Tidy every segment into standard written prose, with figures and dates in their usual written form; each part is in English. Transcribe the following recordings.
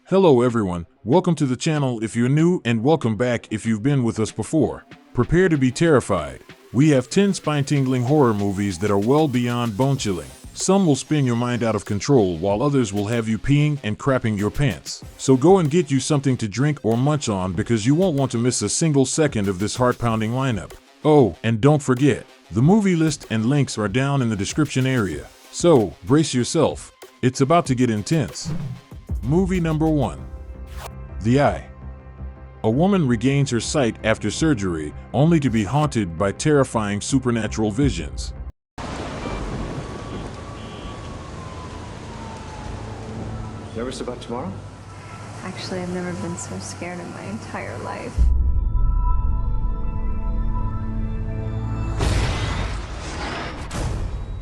Hello everyone, welcome to the channel if you're new and welcome back if you've been with us before. Prepare to be terrified. We have 10 spine-tingling horror movies that are well beyond bone-chilling. Some will spin your mind out of control while others will have you peeing and crapping your pants. So go and get you something to drink or munch on because you won't want to miss a single second of this heart-pounding lineup. Oh, and don't forget, the movie list and links are down in the description area. So, brace yourself. It's about to get intense. Movie number 1. The Eye. A woman regains her sight after surgery, only to be haunted by terrifying supernatural visions. Nervous about tomorrow? Actually, I've never been so scared in my entire life.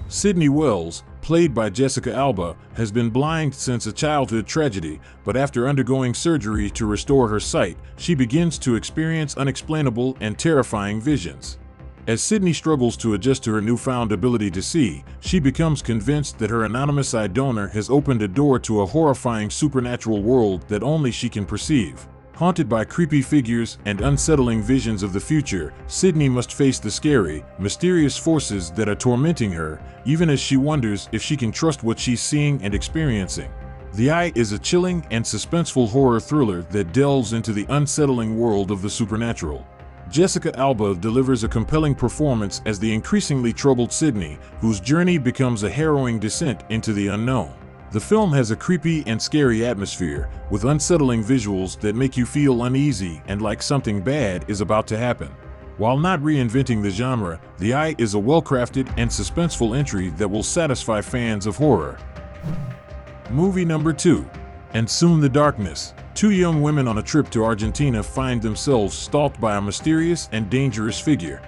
Sydney Wells, played by Jessica Alba, has been blind since a childhood tragedy, but after undergoing surgery to restore her sight, she begins to experience unexplainable and terrifying visions. As Sydney struggles to adjust to her newfound ability to see, she becomes convinced that her anonymous eye donor has opened a door to a horrifying supernatural world that only she can perceive. Haunted by creepy figures and unsettling visions of the future, Sydney must face the scary, mysterious forces that are tormenting her, even as she wonders if she can trust what she's seeing and experiencing. The Eye is a chilling and suspenseful horror thriller that delves into the unsettling world of the supernatural. Jessica Alba delivers a compelling performance as the increasingly troubled Sydney, whose journey becomes a harrowing descent into the unknown. The film has a creepy and scary atmosphere, with unsettling visuals that make you feel uneasy and like something bad is about to happen. While not reinventing the genre, The Eye is a well-crafted and suspenseful entry that will satisfy fans of horror. Movie number 2. And Soon the Darkness. Two young women on a trip to Argentina find themselves stalked by a mysterious and dangerous figure.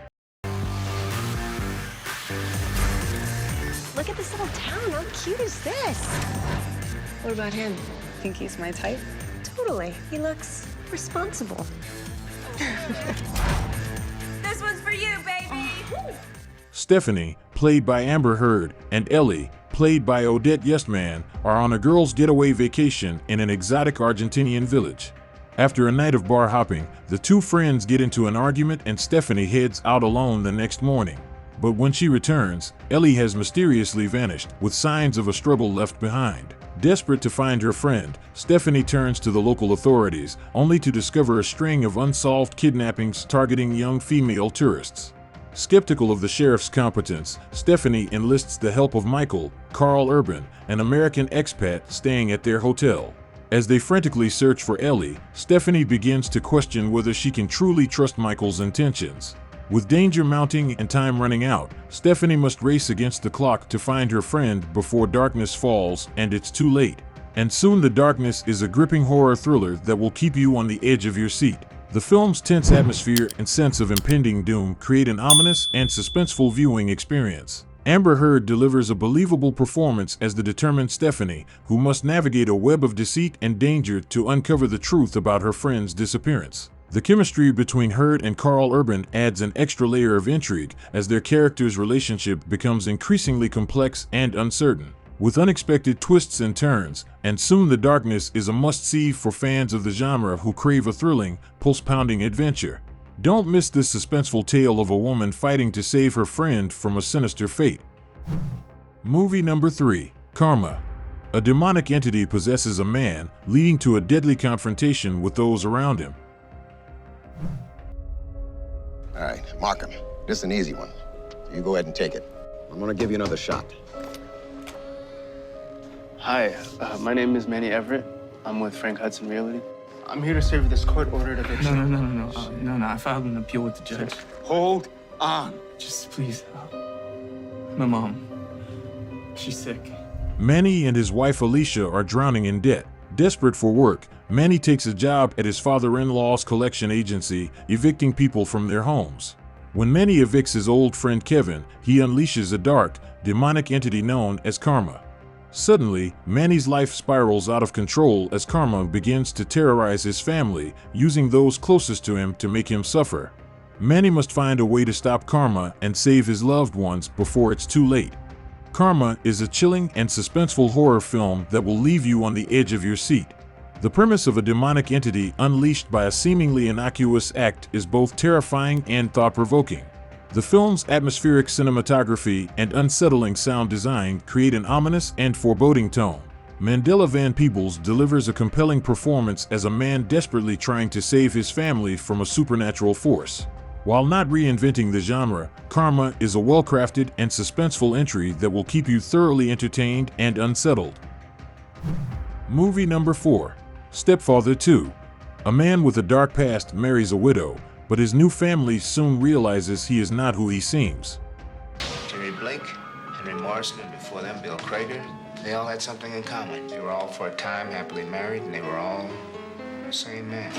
Look at this little town. How cute is this? What about him? Think he's my type? Totally. He looks responsible. This one's for you, baby! Stephanie, played by Amber Heard, and Ellie, played by Odette Yestman, are on a girls' getaway vacation in an exotic Argentinian village. After a night of bar hopping, the two friends get into an argument and Stephanie heads out alone the next morning. But when she returns, Ellie has mysteriously vanished, with signs of a struggle left behind. Desperate to find her friend, Stephanie turns to the local authorities, only to discover a string of unsolved kidnappings targeting young female tourists. Skeptical of the sheriff's competence, Stephanie enlists the help of Michael, Carl Urban, an American expat staying at their hotel. As they frantically search for Ellie, Stephanie begins to question whether she can truly trust Michael's intentions. With danger mounting and time running out, Stephanie must race against the clock to find her friend before darkness falls and it's too late. And Soon the Darkness is a gripping horror thriller that will keep you on the edge of your seat. The film's tense atmosphere and sense of impending doom create an ominous and suspenseful viewing experience. Amber Heard delivers a believable performance as the determined Stephanie, who must navigate a web of deceit and danger to uncover the truth about her friend's disappearance. The chemistry between Heard and Carl Urban adds an extra layer of intrigue as their characters' relationship becomes increasingly complex and uncertain. With unexpected twists and turns, And Soon the Darkness is a must-see for fans of the genre who crave a thrilling, pulse-pounding adventure. Don't miss this suspenseful tale of a woman fighting to save her friend from a sinister fate. Movie number 3. Karma. A demonic entity possesses a man, leading to a deadly confrontation with those around him. All right, mark him. This is an easy one. You go ahead and take it. I'm gonna give you another shot. Hi, my name is Manny Everett. I'm with Frank Hudson Realty. I'm here to serve this court-ordered eviction. No. I filed an appeal with the judge. Hold on. Just please. My mom. She's sick. Manny and his wife Alicia are drowning in debt. Desperate for work, Manny takes a job at his father-in-law's collection agency, evicting people from their homes. When Manny evicts his old friend Kevin, he unleashes a dark, demonic entity known as Karma. Suddenly, Manny's life spirals out of control as Karma begins to terrorize his family, using those closest to him to make him suffer. Manny must find a way to stop Karma and save his loved ones before it's too late. Karma is a chilling and suspenseful horror film that will leave you on the edge of your seat. The premise of a demonic entity unleashed by a seemingly innocuous act is both terrifying and thought-provoking. The film's atmospheric cinematography and unsettling sound design create an ominous and foreboding tone. Mandela Van Peebles delivers a compelling performance as a man desperately trying to save his family from a supernatural force. While not reinventing the genre, Karma is a well-crafted and suspenseful entry that will keep you thoroughly entertained and unsettled. Movie number 4. Stepfather 2. A man with a dark past marries a widow, but his new family soon realizes he is not who he seems. Jerry Blake, Henry Morrison, and before them, Bill Crager, they all had something in common. They were all, for a time, happily married, and they were all the same man.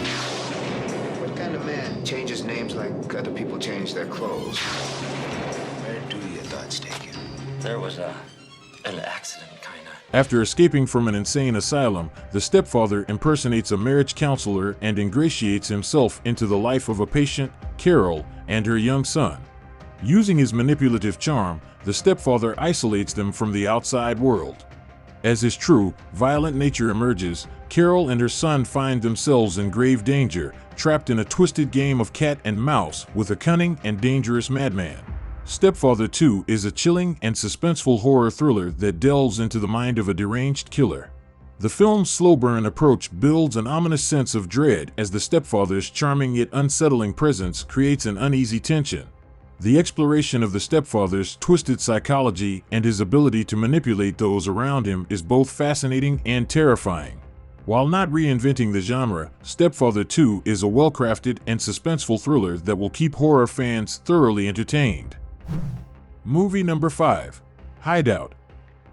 What kind of man changes names like other people change their clothes? Where do your thoughts take you? There was an accident, kinda. After escaping from an insane asylum, the stepfather impersonates a marriage counselor and ingratiates himself into the life of a patient, Carol, and her young son. Using his manipulative charm, the stepfather isolates them from the outside world. As his true, violent nature emerges, Carol and her son find themselves in grave danger, trapped in a twisted game of cat and mouse with a cunning and dangerous madman. Stepfather 2 is a chilling and suspenseful horror thriller that delves into the mind of a deranged killer. The film's slow-burn approach builds an ominous sense of dread as the stepfather's charming yet unsettling presence creates an uneasy tension. The exploration of the stepfather's twisted psychology and his ability to manipulate those around him is both fascinating and terrifying. While not reinventing the genre, Stepfather 2 is a well-crafted and suspenseful thriller that will keep horror fans thoroughly entertained. Movie number 5. Hideout.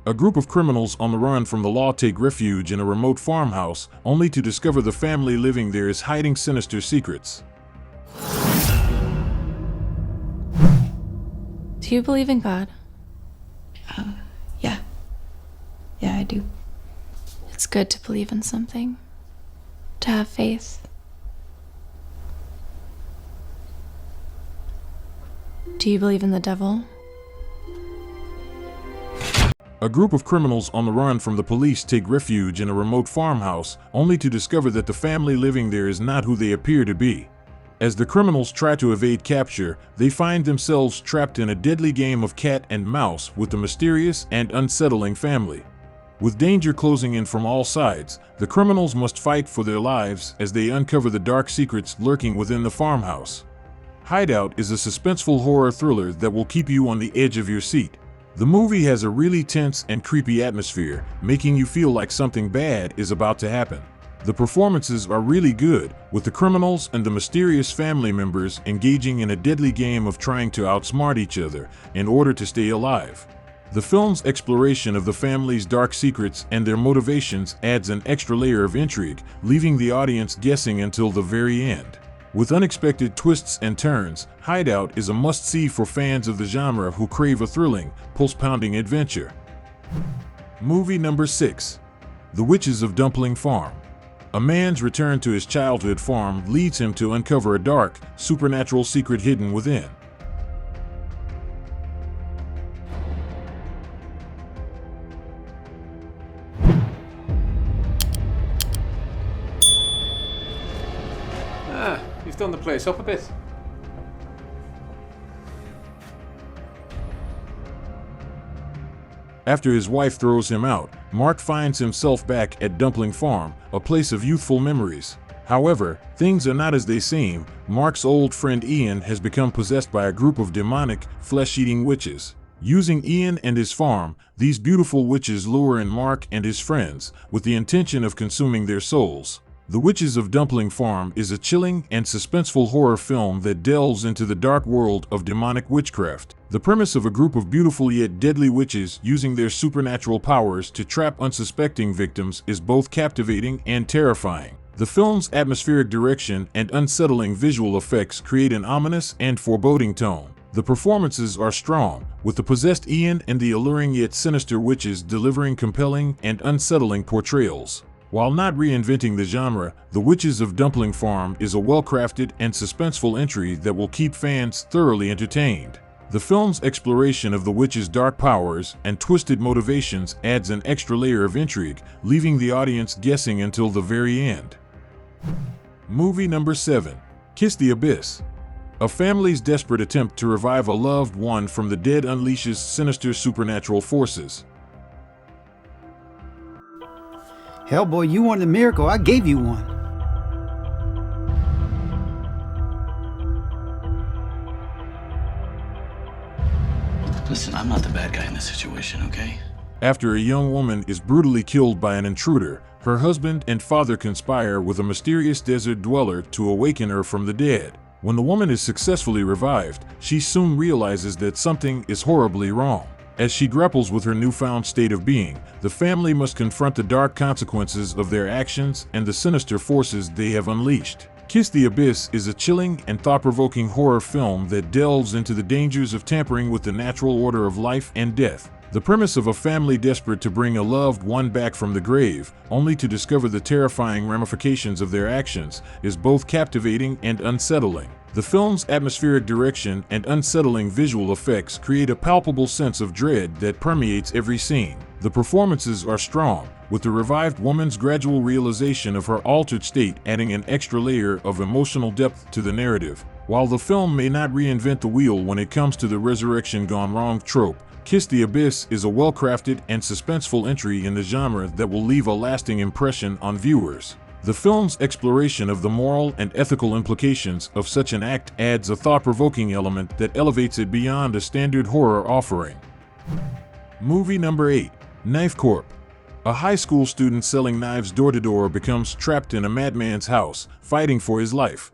A group of criminals on the run from the law take refuge in a remote farmhouse, only to discover the family living there is hiding sinister secrets. Do you believe in God? Yeah. Yeah, I do. It's good to believe in something, to have faith. Do you believe in the devil? A group of criminals on the run from the police take refuge in a remote farmhouse, only to discover that the family living there is not who they appear to be. As the criminals try to evade capture, they find themselves trapped in a deadly game of cat and mouse with the mysterious and unsettling family. With danger closing in from all sides, the criminals must fight for their lives as they uncover the dark secrets lurking within the farmhouse. Hideout is a suspenseful horror thriller that will keep you on the edge of your seat. The movie has a really tense and creepy atmosphere, making you feel like something bad is about to happen. The performances are really good, with the criminals and the mysterious family members engaging in a deadly game of trying to outsmart each other in order to stay alive. The film's exploration of the family's dark secrets and their motivations adds an extra layer of intrigue, leaving the audience guessing until the very end. With unexpected twists and turns, Hideout is a must-see for fans of the genre who crave a thrilling, pulse-pounding adventure. Movie number 6. The Witches of Dumpling Farm. A man's return to his childhood farm leads him to uncover a dark, supernatural secret hidden within. You've done the place up a bit. After his wife throws him out, Mark finds himself back at Dumpling Farm, a place of youthful memories. However, things are not as they seem. Mark's old friend Ian has become possessed by a group of demonic, flesh-eating witches. Using Ian and his farm, these beautiful witches lure in Mark and his friends, with the intention of consuming their souls. The Witches of Dumpling Farm is a chilling and suspenseful horror film that delves into the dark world of demonic witchcraft. The premise of a group of beautiful yet deadly witches using their supernatural powers to trap unsuspecting victims is both captivating and terrifying. The film's atmospheric direction and unsettling visual effects create an ominous and foreboding tone. The performances are strong, with the possessed Ian and the alluring yet sinister witches delivering compelling and unsettling portrayals. While not reinventing the genre, The Witches of Dumpling Farm is a well-crafted and suspenseful entry that will keep fans thoroughly entertained. The film's exploration of the witch's dark powers and twisted motivations adds an extra layer of intrigue, leaving the audience guessing until the very end. Movie number 7, Kiss the Abyss. A family's desperate attempt to revive a loved one from the dead unleashes sinister supernatural forces. Hell, boy, you wanted a miracle. I gave you one. Listen, I'm not the bad guy in this situation, okay? After a young woman is brutally killed by an intruder, her husband and father conspire with a mysterious desert dweller to awaken her from the dead. When the woman is successfully revived, she soon realizes that something is horribly wrong. As she grapples with her newfound state of being, the family must confront the dark consequences of their actions and the sinister forces they have unleashed. Kiss the Abyss is a chilling and thought-provoking horror film that delves into the dangers of tampering with the natural order of life and death. The premise of a family desperate to bring a loved one back from the grave, only to discover the terrifying ramifications of their actions, is both captivating and unsettling. The film's atmospheric direction and unsettling visual effects create a palpable sense of dread that permeates every scene. The performances are strong, with the revived woman's gradual realization of her altered state adding an extra layer of emotional depth to the narrative. While the film may not reinvent the wheel when it comes to the resurrection gone wrong trope, Kiss the Abyss is a well-crafted and suspenseful entry in the genre that will leave a lasting impression on viewers. The film's exploration of the moral and ethical implications of such an act adds a thought-provoking element that elevates it beyond a standard horror offering. Movie number 8, Knife Corp. A high school student selling knives door-to-door becomes trapped in a madman's house, fighting for his life.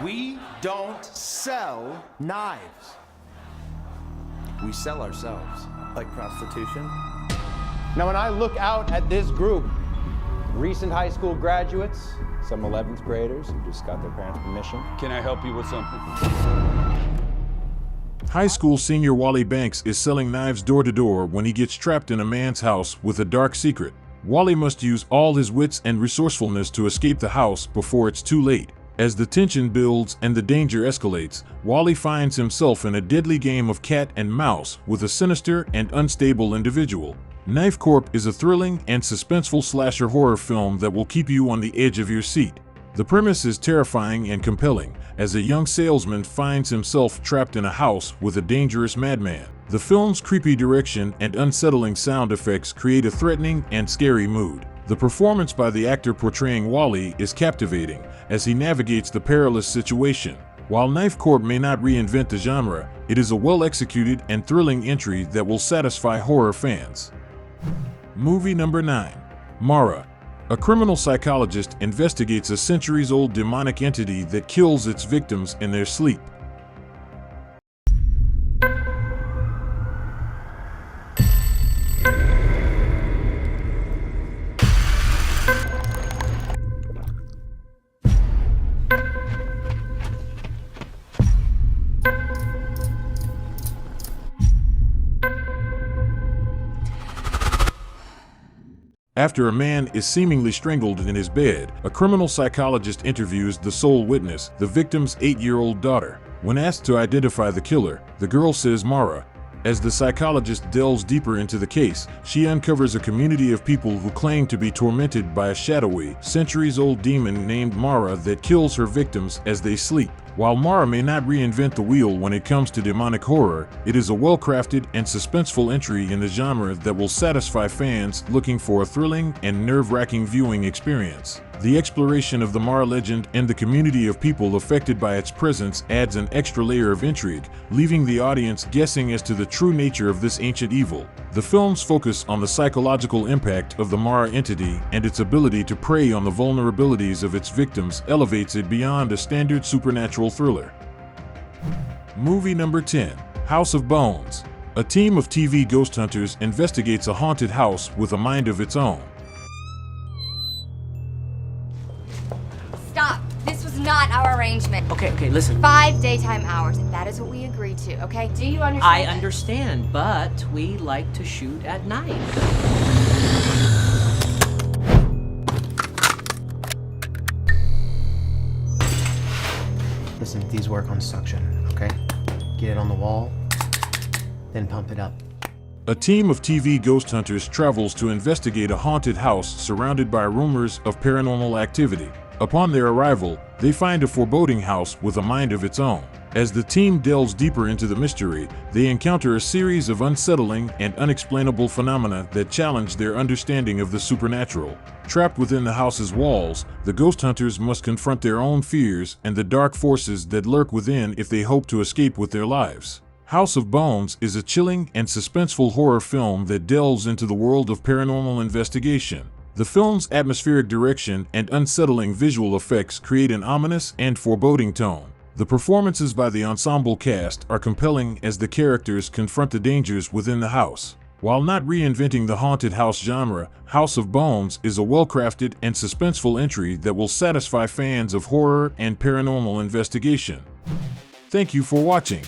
We don't sell knives. We sell ourselves. Like prostitution? Now, when I look out at this group, recent high school graduates, some 11th graders who just got their parents' permission. Can I help you with something? High school senior Wally Banks is selling knives door-to-door when he gets trapped in a man's house with a dark secret. Wally must use all his wits and resourcefulness to escape the house before it's too late. As the tension builds and the danger escalates, Wally finds himself in a deadly game of cat and mouse with a sinister and unstable individual. Knife Corp is a thrilling and suspenseful slasher horror film that will keep you on the edge of your seat. The premise is terrifying and compelling, as a young salesman finds himself trapped in a house with a dangerous madman. The film's creepy direction and unsettling sound effects create a threatening and scary mood. The performance by the actor portraying Wally is captivating, as he navigates the perilous situation. While Knife Corp may not reinvent the genre, it is a well-executed and thrilling entry that will satisfy horror fans. Movie number 9, Mara. A criminal psychologist investigates a centuries-old demonic entity that kills its victims in their sleep. After a man is seemingly strangled in his bed, a criminal psychologist interviews the sole witness, the victim's 8-year-old daughter. When asked to identify the killer, the girl says Mara. As the psychologist delves deeper into the case, she uncovers a community of people who claim to be tormented by a shadowy, centuries-old demon named Mara that kills her victims as they sleep. While Mara may not reinvent the wheel when it comes to demonic horror, it is a well-crafted and suspenseful entry in the genre that will satisfy fans looking for a thrilling and nerve-wracking viewing experience. The exploration of the Mara legend and the community of people affected by its presence adds an extra layer of intrigue, leaving the audience guessing as to the true nature of this ancient evil. The film's focus on the psychological impact of the Mara entity and its ability to prey on the vulnerabilities of its victims elevates it beyond a standard supernatural thriller. Movie number 10, House of Bones. A team of TV ghost hunters investigates a haunted house with a mind of its own. Stop. This was not our arrangement. Okay, listen. 5 daytime hours. That is what we agreed to, okay? Do you understand? I understand, but we like to shoot at night. Listen, these on the wall, then pump it up. A team of TV ghost hunters travels to investigate a haunted house surrounded by rumors of paranormal activity. Upon their arrival, they find a foreboding house with a mind of its own. As the team delves deeper into the mystery, they encounter a series of unsettling and unexplainable phenomena that challenge their understanding of the supernatural. Trapped within the house's walls, the ghost hunters must confront their own fears and the dark forces that lurk within if they hope to escape with their lives. House of Bones is a chilling and suspenseful horror film that delves into the world of paranormal investigation. The film's atmospheric direction and unsettling visual effects create an ominous and foreboding tone. The performances by the ensemble cast are compelling as the characters confront the dangers within the house. While not reinventing the haunted house genre, House of Bones is a well-crafted and suspenseful entry that will satisfy fans of horror and paranormal investigation. Thank you for watching.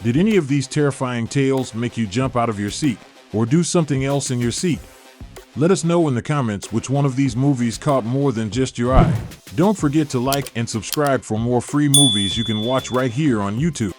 Did any of these terrifying tales make you jump out of your seat, or do something else in your seat? Let us know in the comments which one of these movies caught more than just your eye. Don't forget to like and subscribe for more free movies you can watch right here on YouTube.